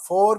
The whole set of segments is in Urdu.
4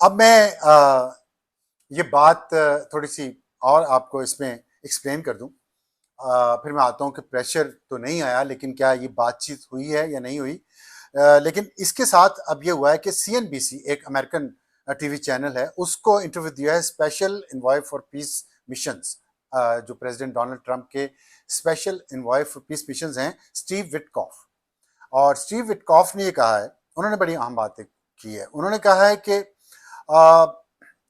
اب میں یہ بات تھوڑی سی اور آپ کو اس میں ایکسپلین کر دوں، پھر میں آتا ہوں کہ پریشر تو نہیں آیا، لیکن کیا یہ بات چیت ہوئی ہے یا نہیں ہوئی. لیکن اس کے ساتھ اب یہ ہوا ہے کہ CNBC ایک امریکن ٹی وی چینل ہے، اس کو انٹرویو دیا ہے special envoy for piece missions, جو پریزیڈنٹ ڈونلڈ ٹرمپ کے special envoy for piece missions ہیں، اسٹیو وٹکاف. اور اسٹیو وٹکاف نے یہ کہا ہے، انہوں نے بڑی اہم باتیں کی ہے. انہوں نے کہا ہے کہ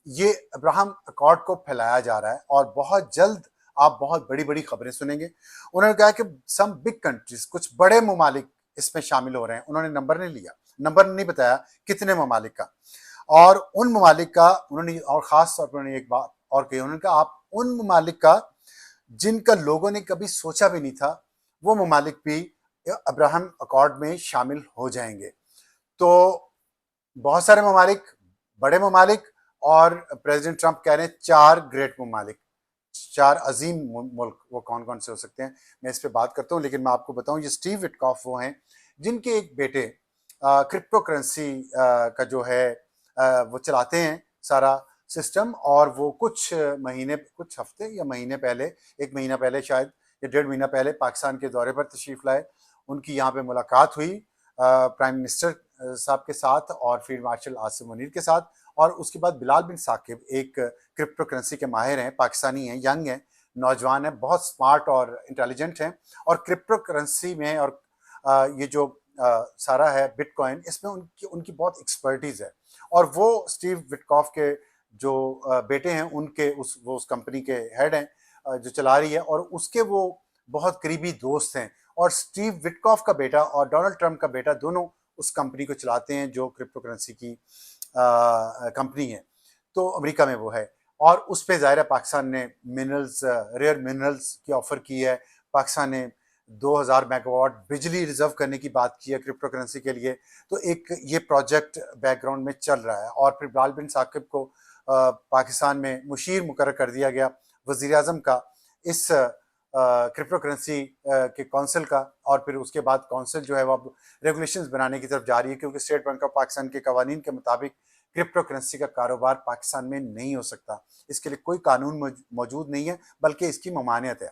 یہ ابراہم اکارڈ کو پھیلایا جا رہا ہے اور بہت جلد آپ بہت بڑی بڑی خبریں سنیں گے. انہوں نے کہا کہ سم بگ کنٹریز، کچھ بڑے ممالک اس میں شامل ہو رہے ہیں. انہوں نے نمبر نہیں لیا، نمبر نہیں بتایا کتنے ممالک کا، اور ان ممالک کا انہوں نے، اور خاص طور پر انہوں نے ایک بات اور کہی، انہوں نے کہا آپ ان ممالک کا جن کا لوگوں نے کبھی سوچا بھی نہیں تھا، وہ ممالک بھی ابراہم اکارڈ میں شامل ہو جائیں گے. تو بہت سارے ممالک، بڑے ممالک، اور پریزیڈنٹ ٹرمپ کہہ رہے ہیں 4 گریٹ ممالک، 4 عظیم ملک. وہ کون کون سے ہو سکتے ہیں میں اس پہ بات کرتا ہوں، لیکن میں آپ کو بتاؤں یہ اسٹیو وٹکاف وہ ہیں جن کے ایک بیٹے کرپٹو کرنسی کا جو ہے وہ چلاتے ہیں سارا سسٹم. اور وہ کچھ مہینے، کچھ ہفتے یا مہینے پہلے، 1 مہینہ پہلے شاید یا 1.5 مہینہ پہلے پاکستان کے دورے پر تشریف لائے. ان کی یہاں پہ ملاقات ہوئی پرائم منسٹر صاحب کے ساتھ اور فیلڈ مارشل عاصم منیر کے ساتھ. اور اس کے بعد بلال بن ثاقب ایک کرپٹو کرنسی کے ماہر ہیں، پاکستانی ہیں، ینگ ہیں، نوجوان ہیں، بہت سمارٹ اور انٹیلیجنٹ ہیں. اور کرپٹو کرنسی میں اور یہ جو سارا ہے بٹ کوائن، اس میں ان کی بہت ایکسپرٹیز ہے. اور وہ اسٹیو وٹکاف کے جو بیٹے ہیں، ان کے وہ اس کمپنی کے ہیڈ ہیں جو چلا رہی ہے، اور اس کے وہ بہت قریبی دوست ہیں. اور اسٹیو وٹکاف کا بیٹا اور ڈونلڈ ٹرمپ کا بیٹا دونوں اس کمپنی کو چلاتے ہیں جو کرپٹو کرنسی کی کمپنی ہے. تو امریکہ میں وہ ہے، اور اس پہ ظاہر ہے پاکستان نے منرلز، ریئر منرلز کی آفر کی ہے. پاکستان نے 2000 میگا واٹ بجلی ریزرو کرنے کی بات کی ہے کرپٹو کرنسی کے لیے. تو ایک یہ پروجیکٹ بیک گراؤنڈ میں چل رہا ہے. اور پھر بلال بن ثاقب کو پاکستان میں مشیر مقرر کر دیا گیا، وزیر اعظم کا، اس کرپٹو کرنسی کے کونسل کا. اور پھر اس کے بعد کونسل جو ہے وہ اب ریگولیشنز بنانے کی طرف جاری ہے، کیونکہ اسٹیٹ بینک آف پاکستان کے قوانین کے مطابق کرپٹو کرنسی کا کاروبار پاکستان میں نہیں ہو سکتا. اس کے لیے کوئی قانون موجود نہیں ہے، بلکہ اس کی ممانعت ہے.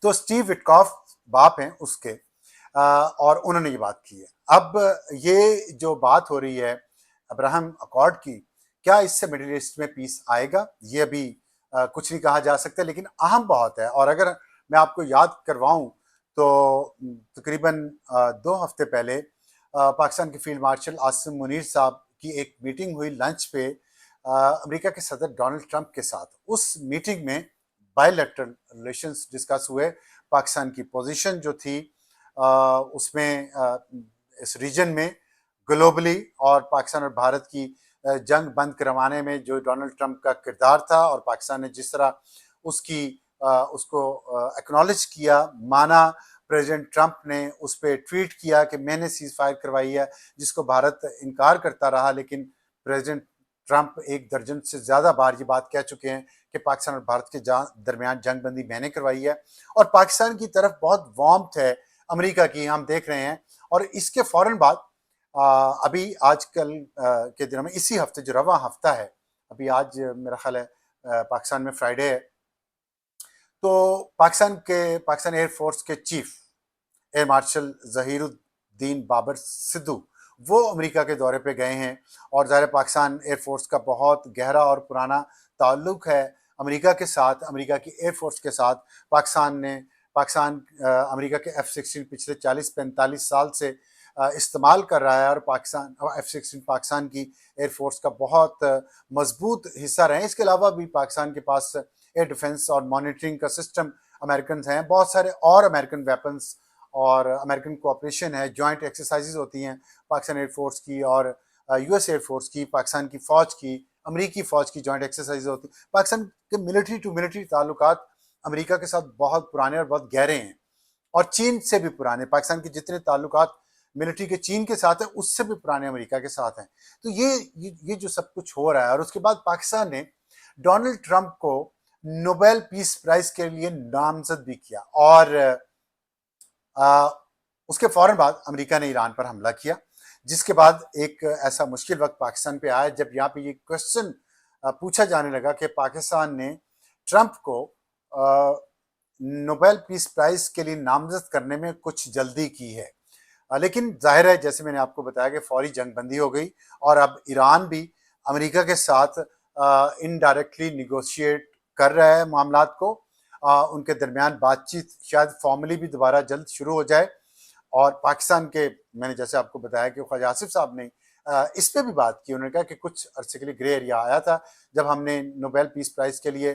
تو اسٹیو وٹکاف باپ ہیں اس کے، اور انہوں نے یہ بات کی ہے. اب یہ جو بات ہو رہی ہے ابراہم اکارڈ کی، کیا اس سے مڈل ایسٹ میں پیس آئے گا؟ یہ ابھی کچھ نہیں کہا جا سکتا، لیکن اہم بہت ہے. اور اگر میں آپ کو یاد کرواؤں تو تقریباً 2 ہفتے پہلے پاکستان کے فیلڈ مارشل عاصم منیر صاحب کی ایک میٹنگ ہوئی لنچ پہ امریکہ کے صدر ڈونلڈ ٹرمپ کے ساتھ. اس میٹنگ میں بائی لیٹرل ریلیشنز ڈسکس ہوئے. پاکستان کی پوزیشن جو تھی اس میں اس ریجن میں گلوبلی، اور پاکستان اور بھارت کی جنگ بند کروانے میں جو ڈونلڈ ٹرمپ کا کردار تھا، اور پاکستان نے جس طرح اس کو ایکنالج کیا، مانا. پریزیڈنٹ ٹرمپ نے اس پہ ٹویٹ کیا کہ میں نے سیز فائر کروائی ہے، جس کو بھارت انکار کرتا رہا. لیکن پریزیڈنٹ ٹرمپ 1 درجن سے زیادہ بار یہ بات کہہ چکے ہیں کہ پاکستان اور بھارت کے درمیان جنگ بندی میں نے کروائی ہے. اور پاکستان کی طرف بہت وارمتھ ہے امریکہ کی، ہم دیکھ رہے ہیں. اور اس کے فوراً بعد ابھی آج کل کے دنوں میں، اسی ہفتے جو رواں ہفتہ ہے، ابھی آج میرا خیال ہے پاکستان میں فرائیڈے ہے، تو پاکستان ایئر فورس کے چیف ایئر مارشل ظہیر الدین بابر سدھو وہ امریکہ کے دورے پہ گئے ہیں. اور ظاہر پاکستان ایئر فورس کا بہت گہرا اور پرانا تعلق ہے امریکہ کے ساتھ، امریکہ کی ایئر فورس کے ساتھ. پاکستان امریکہ کے F-16 پچھلے 40-45 سال سے استعمال کر رہا ہے، اور پاکستان F-16 پاکستان کی ایئر فورس کا بہت مضبوط حصہ رہے ہیں. اس کے علاوہ بھی پاکستان کے پاس ایئر ڈیفنس اور مانیٹرنگ کا سسٹم امریکنز ہیں. بہت سارے اور امریکن ویپنز اور امریکن کوآپریشن ہے، جوائنٹ ایکسرسائزز ہوتی ہیں پاکستان ایئر فورس کی اور US ایئر فورس کی، پاکستان کی فوج کی، امریکی فوج کی جوائنٹ ایکسرسائزز ہوتی ہیں. پاکستان کے ملٹری ٹو ملٹری تعلقات امریکہ کے ساتھ بہت پرانے اور بہت گہرے ہیں، اور چین سے بھی پرانے. پاکستان کے جتنے تعلقات ملٹری کے چین کے ساتھ ہیں، اس سے بھی پرانے امریکہ کے ساتھ ہیں. تو یہ جو سب کچھ ہو رہا ہے. اور اس کے بعد پاکستان نے ڈونلڈ ٹرمپ کو نوبیل پیس پرائز کے لیے نامزد بھی کیا، اور اس کے فوراً بعد امریکہ نے ایران پر حملہ کیا، جس کے بعد ایک ایسا مشکل وقت پاکستان پہ آیا جب یہاں پہ یہ کوشچن پوچھا جانے لگا کہ پاکستان نے ٹرمپ کو نوبیل پیس پرائز کے لیے نامزد کرنے میں کچھ جلدی کی ہے، لیکن ظاہر ہے جیسے میں نے آپ کو بتایا کہ فوری جنگ بندی ہو گئی اور اب ایران بھی امریکہ کے ساتھ انڈائریکٹلی نیگوشیٹ کر رہا ہے معاملات کو، ان کے درمیان بات چیت شاید فارملی بھی دوبارہ جلد شروع ہو جائے، اور پاکستان کے میں نے جیسے آپ کو بتایا کہ خواجہ آصف صاحب نے اس پہ بھی بات کی، انہوں نے کہا کہ کچھ عرصے کے لیے گرے ایریا آیا تھا جب ہم نے نوبیل پیس پرائز کے لیے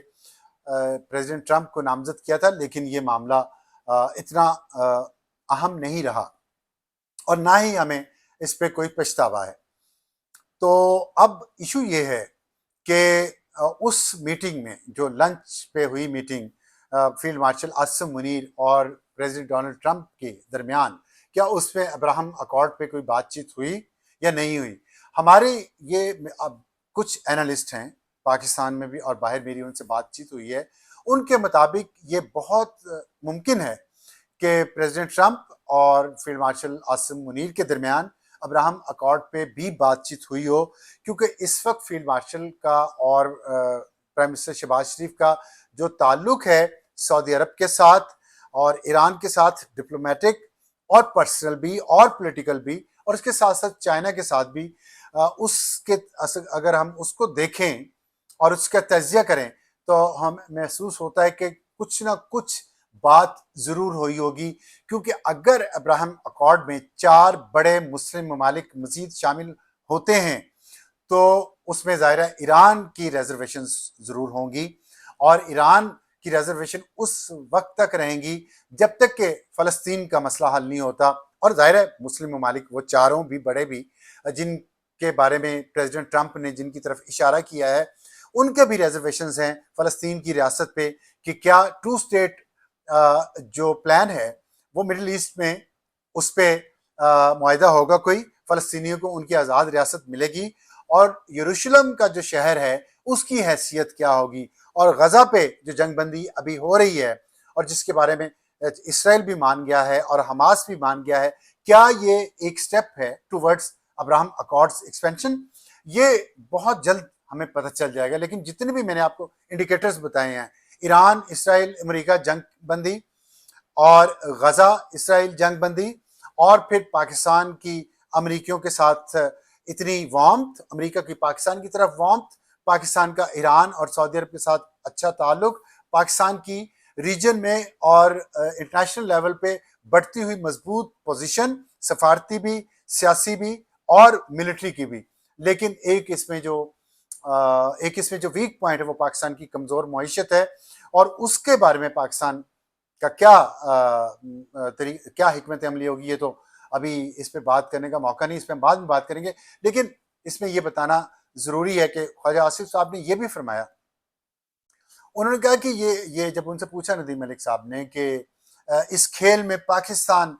پریزیڈنٹ ٹرمپ کو نامزد کیا تھا، لیکن یہ معاملہ اتنا اہم نہیں رہا اور نہ ہی ہمیں اس پہ کوئی پچھتاوا ہے۔ تو اب ایشو یہ ہے کہ اس میٹنگ میں جو لنچ پہ ہوئی meeting field marshal Asim Munir اور پریزیڈنٹ ڈونلڈ ٹرمپ کے درمیان، کیا اس میں ابراہم اکارڈ پہ کوئی بات چیت ہوئی یا نہیں ہوئی؟ ہمارے یہ اب کچھ اینالسٹ ہیں پاکستان میں بھی اور باہر میری ان سے بات چیت ہوئی ہے، ان کے مطابق یہ بہت ممکن ہے کہ پریزیڈنٹ ٹرمپ اور فیلڈ مارشل عاصم منیر کے درمیان ابراہم اکارڈ پہ بھی بات چیت ہوئی ہو، کیونکہ اس وقت فیلڈ مارشل کا اور پرائم منسٹر شہباز شریف کا جو تعلق ہے سعودی عرب کے ساتھ اور ایران کے ساتھ، ڈپلومیٹک اور پرسنل بھی اور پولیٹیکل بھی، اور اس کے ساتھ ساتھ چائنا کے ساتھ بھی، اس کے اگر ہم اس کو دیکھیں اور اس کا تجزیہ کریں تو ہمیں محسوس ہوتا ہے کہ کچھ نہ کچھ بات ضرور ہوئی ہوگی، کیونکہ اگر ابراہم اکارڈ میں 4 بڑے مسلم ممالک مزید شامل ہوتے ہیں تو اس میں ظاہر ہے ایران کی ریزرویشن ضرور ہوں گی، اور ایران کی ریزرویشن اس وقت تک رہیں گی جب تک کہ فلسطین کا مسئلہ حل نہیں ہوتا، اور ظاہر ہے مسلم ممالک وہ چاروں بھی بڑے بھی جن کے بارے میں پریزیڈنٹ ٹرمپ نے جن کی طرف اشارہ کیا ہے، ان کے بھی ریزرویشنز ہیں فلسطین کی ریاست پہ کہ کیا 2 اسٹیٹ جو پلان ہے وہ مڈل ایسٹ میں اس پہ معاہدہ ہوگا، کوئی فلسطینیوں کو ان کی آزاد ریاست ملے گی، اور یروشلم کا جو شہر ہے اس کی حیثیت کیا ہوگی، اور غزہ پہ جو جنگ بندی ابھی ہو رہی ہے اور جس کے بارے میں اسرائیل بھی مان گیا ہے اور حماس بھی مان گیا ہے، کیا یہ ایک سٹیپ ہے ٹوورڈز ابراہم اکارڈز ایکسپینشن؟ یہ بہت جلد ہمیں پتہ چل جائے گا، لیکن جتنے بھی میں نے آپ کو انڈیکیٹرز بتائے ہیں، ایران اسرائیل امریکہ جنگ بندی، اور غزہ اسرائیل جنگ بندی، اور پھر پاکستان کی امریکیوں کے ساتھ اتنی وارمتھ، امریکہ کی پاکستان کی طرف وارمتھ، پاکستان کا ایران اور سعودی عرب کے ساتھ اچھا تعلق، پاکستان کی ریجن میں اور انٹرنیشنل لیول پہ بڑھتی ہوئی مضبوط پوزیشن، سفارتی بھی، سیاسی بھی اور ملٹری کی بھی، لیکن ایک اس میں جو ویک پوائنٹ ہے وہ پاکستان کی کمزور معیشت ہے، اور اس کے بارے میں پاکستان کا کیا حکمت عملی ہوگی، یہ تو ابھی اس پہ بات کرنے کا موقع نہیں، اس پہ ہم بعد میں بات کریں گے، لیکن اس میں یہ بتانا ضروری ہے کہ خواجہ آصف صاحب نے یہ بھی فرمایا، انہوں نے کہا کہ یہ جب ان سے پوچھا ندیم ملک صاحب نے کہ اس کھیل میں پاکستان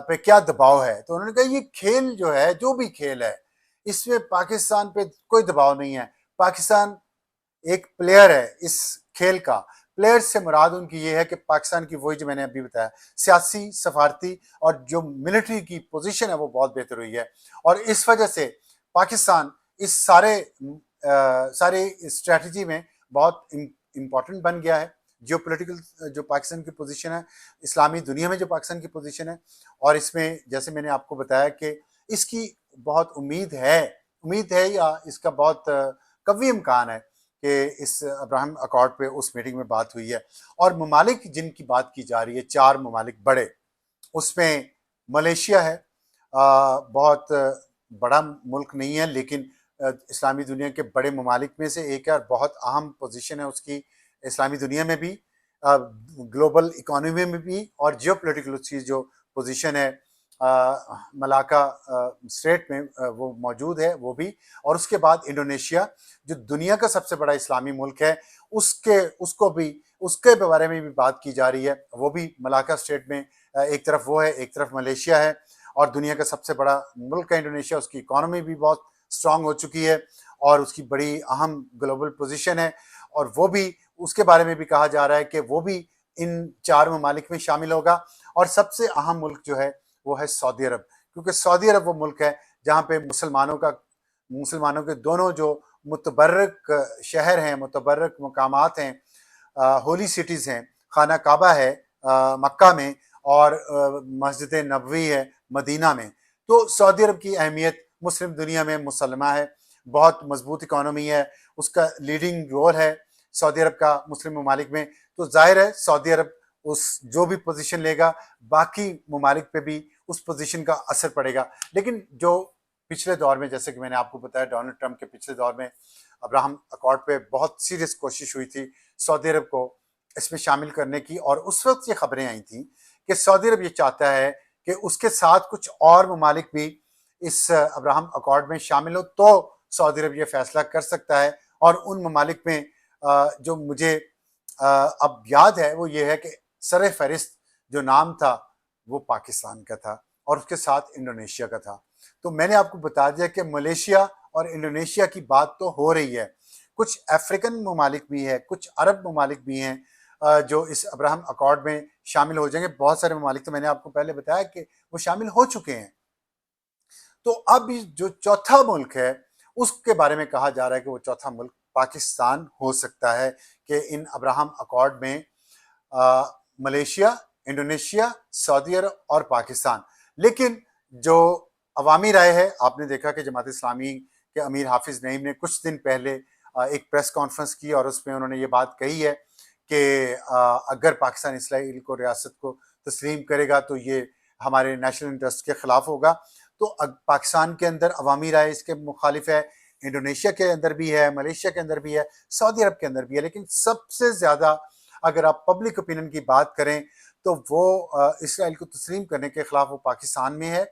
پہ کیا دباؤ ہے، تو انہوں نے کہا یہ کھیل جو ہے، جو بھی کھیل ہے، اس میں پاکستان پہ کوئی دباؤ نہیں ہے، پاکستان ایک پلیئر ہے اس کھیل کا، پلیئر سے مراد ان کی یہ ہے کہ پاکستان کی وہی جو میں نے ابھی بتایا سیاسی، سفارتی اور جو ملٹری کی پوزیشن ہے وہ بہت بہتر ہوئی ہے، اور اس وجہ سے پاکستان اس سارے اسٹریٹجی میں بہت امپورٹنٹ بن گیا ہے، جیو پولیٹیکل جو پاکستان کی پوزیشن ہے، اسلامی دنیا میں جو پاکستان کی پوزیشن ہے، اور اس میں جیسے میں نے آپ کو بتایا کہ اس کی بہت امید ہے یا اس کا بہت قوی امکان ہے کہ اس ابراہم اکارڈ پہ اس میٹنگ میں بات ہوئی ہے، اور ممالک جن کی بات کی جا رہی ہے 4 ممالک بڑے، اس میں ملیشیا ہے، بہت بڑا ملک نہیں ہے لیکن اسلامی دنیا کے بڑے ممالک میں سے ایک ہے، اور بہت اہم پوزیشن ہے اس کی اسلامی دنیا میں بھی، گلوبل اکانومی میں بھی، اور جیو پولیٹیکل اس کی جو پوزیشن ہے ملاکا اسٹیٹ میں وہ موجود ہے وہ بھی، اور اس کے بعد انڈونیشیا جو دنیا کا سب سے بڑا اسلامی ملک ہے، اس کے بارے میں بھی بات کی جا رہی ہے، وہ بھی ملاکا اسٹیٹ میں ایک طرف وہ ہے، ایک طرف ملیشیا ہے، اور دنیا کا سب سے بڑا ملک ہے انڈونیشیا، اس کی اکانومی بھی بہت سٹرانگ ہو چکی ہے اور اس کی بڑی اہم گلوبل پوزیشن ہے، اور وہ بھی اس کے بارے میں بھی کہا جا رہا ہے کہ وہ بھی ان 4 ممالک میں شامل ہوگا، اور سب سے اہم ملک جو ہے وہ ہے سعودی عرب، کیونکہ سعودی عرب وہ ملک ہے جہاں پہ مسلمانوں کے دونوں جو متبرک شہر ہیں، متبرک مقامات ہیں، ہولی سٹیز ہیں، خانہ کعبہ ہے مکہ میں، اور مسجد نبوی ہے مدینہ میں. تو سعودی عرب کی اہمیت مسلم دنیا میں مسلمہ ہے، بہت مضبوط اکانومی ہے، اس کا لیڈنگ رول ہے سعودی عرب کا مسلم ممالک میں. تو ظاہر ہے سعودی عرب جو بھی پوزیشن لے گا باقی ممالک پہ بھی اس پوزیشن کا اثر پڑے گا. لیکن جو پچھلے دور میں، جیسے کہ میں نے آپ کو بتایا، ڈونلڈ ٹرمپ کے پچھلے دور میں ابراہم اکارڈ پہ بہت سیریس کوشش ہوئی تھی سعودی عرب کو اس میں شامل کرنے کی، اور اس وقت یہ خبریں آئی تھیں کہ سعودی عرب یہ چاہتا ہے کہ اس کے ساتھ کچھ اور ممالک بھی اس ابراہم اکارڈ میں شامل ہو تو سعودی عرب یہ فیصلہ کر سکتا ہے. اور ان ممالک میں جو مجھے اب یاد ہے وہ یہ ہے کہ سر فہرست جو نام تھا وہ پاکستان کا تھا اور اس کے ساتھ انڈونیشیا کا تھا. تو میں نے آپ کو بتا دیا کہ ملیشیا اور انڈونیشیا کی بات تو ہو رہی ہے، کچھ افریقن ممالک بھی ہیں، کچھ عرب ممالک بھی ہیں جو اس ابراہم اکارڈ میں شامل ہو جائیں گے. بہت سارے ممالک تو میں نے آپ کو پہلے بتایا کہ وہ شامل ہو چکے ہیں. تو اب جو چوتھا ملک ہے اس کے بارے میں کہا جا رہا ہے کہ وہ چوتھا ملک پاکستان ہو سکتا ہے کہ ان ابراہم اکارڈ میں ملیشیا، انڈونیشیا، سعودی عرب اور پاکستان. لیکن جو عوامی رائے ہے، آپ نے دیکھا کہ جماعت اسلامی کے امیر حافظ نعیم نے کچھ دن پہلے ایک پریس کانفرنس کی اور اس میں انہوں نے یہ بات کہی ہے کہ اگر پاکستان اسرائیل کو ریاست کو تسلیم کرے گا تو یہ ہمارے نیشنل انٹرسٹ کے خلاف ہوگا. تو پاکستان کے اندر عوامی رائے اس کے مخالف ہے، انڈونیشیا کے اندر بھی ہے، ملیشیا کے اندر بھی ہے، سعودی عرب کے اندر بھی ہے. لیکن سب سے زیادہ اگر آپ پبلک اوپینین کی بات کریں تو وہ اسرائیل کو تسلیم کرنے کے خلاف وہ پاکستان میں ہے.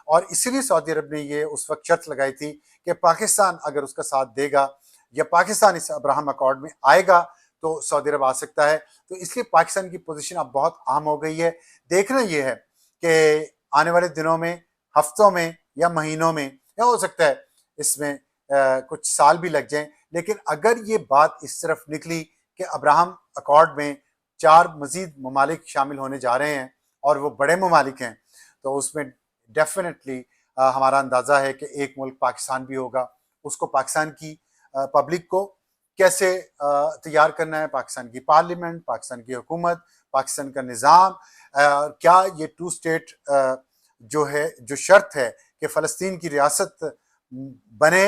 اور اسی لیے سعودی عرب نے یہ اس وقت شرط لگائی تھی کہ پاکستان اگر اس کا ساتھ دے گا یا پاکستان اس ابراہم اکارڈ میں آئے گا تو سعودی عرب آ سکتا ہے. تو اس لیے پاکستان کی پوزیشن اب بہت اہم ہو گئی ہے. دیکھنا یہ ہے کہ آنے والے دنوں میں، ہفتوں میں یا مہینوں میں، یا ہو سکتا ہے اس میں کچھ سال بھی لگ جائیں، لیکن اگر یہ بات اس طرف نکلی کہ ابراہم اکارڈ میں 4 مزید ممالک شامل ہونے جا رہے ہیں اور وہ بڑے ممالک ہیں، تو اس میں ڈیفینیٹلی ہمارا اندازہ ہے کہ ایک ملک پاکستان بھی ہوگا. اس کو پاکستان کی پبلک کو کیسے تیار کرنا ہے، پاکستان کی پارلیمنٹ، پاکستان کی حکومت، پاکستان کا نظام، کیا یہ 2 اسٹیٹ جو شرط ہے کہ فلسطین کی ریاست بنے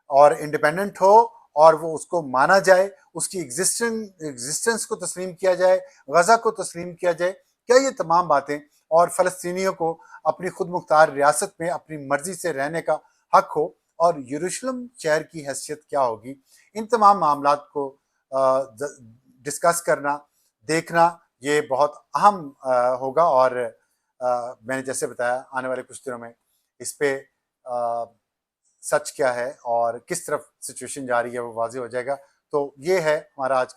اور انڈیپینڈنٹ ہو اور وہ اس کو مانا جائے، اس کی ایگزسٹنس کو تسلیم کیا جائے، غزہ کو تسلیم کیا جائے، کیا یہ تمام باتیں، اور فلسطینیوں کو اپنی خود مختار ریاست میں اپنی مرضی سے رہنے کا حق ہو، اور یروشلم شہر کی حیثیت کیا ہوگی، ان تمام معاملات کو ڈسکس کرنا، دیکھنا یہ بہت اہم ہوگا. اور میں نے جیسے بتایا آنے والے کچھ دنوں میں اس پہ سچ کیا ہے اور کس طرف سچویشن جا رہی ہے وہ واضح ہو جائے گا. تو یہ ہے ہمارا آج کا